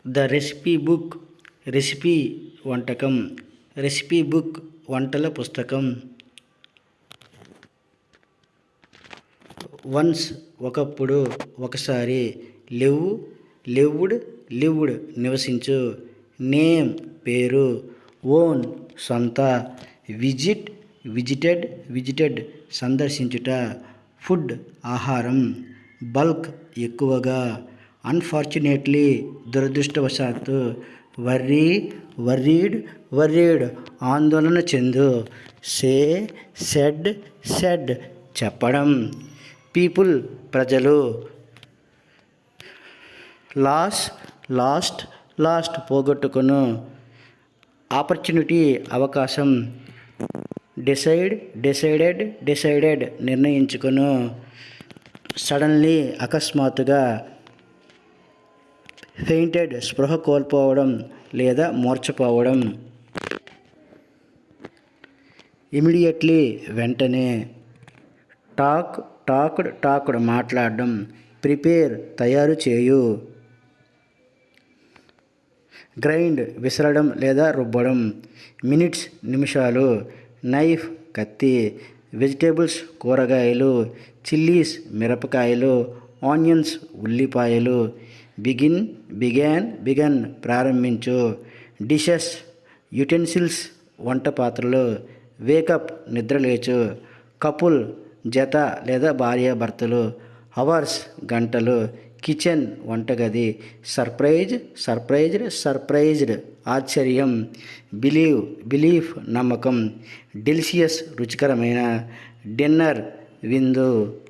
The recipe book, recipe వంటకం, recipe book వంటల పుస్తకం. వన్స్ ఒకప్పుడు, ఒకసారి. లివ్ లివ్డ్ లివ్డ్ నివసించు. నేమ్ పేరు. ఓన్ సొంత. విజిట్ విజిటెడ్ విజిటెడ్ సందర్శించుట. ఫుడ్ ఆహారం. బల్క్ ఎక్కువగా. అన్ఫార్చునేట్లీ దురదృష్టవశాత్తు. వర్రీ వర్రీడ్ వర్రీడ్ ఆందోళన చెందు. సే సెడ్ సెడ్ చెప్పడం. పీపుల్ ప్రజలు. లాస్ లాస్ట్ లాస్ట్ పోగొట్టుకొను. ఆపర్చునిటీ అవకాశం. డిసైడ్ డిసైడెడ్ డిసైడెడ్ నిర్ణయించుకొను. సడన్లీ అకస్మాత్తుగా. ఫెయింటెడ్ స్పృహ కోల్పోవడం లేదా మూర్ఛపోవడం. ఇమీడియట్లీ వెంటనే. టాక్డ్ మాట్లాడడం. ప్రిపేర్ తయారు చేయు. గ్రైండ్ విసరడం లేదా రుబ్బడం. మినిట్స్ నిమిషాలు. నైఫ్ కత్తి. వెజిటేబుల్స్ కూరగాయలు. చిల్లీస్ మిరపకాయలు. ఆనియన్స్ ఉల్లిపాయలు. బిగన్ ప్రారంభించు. డిషెస్ యుటెన్సిల్స్ వంట పాత్రలు. వేకప్ నిద్రలేచు. కపుల్ జత లేదా భార్యాభర్తలు. అవర్స్ గంటలు. కిచెన్ వంటగది. సర్ప్రైజ్డ్ ఆశ్చర్యం. బిలీఫ్ నమ్మకం. డెలిషియస్ రుచికరమైన. డిన్నర్ విందు.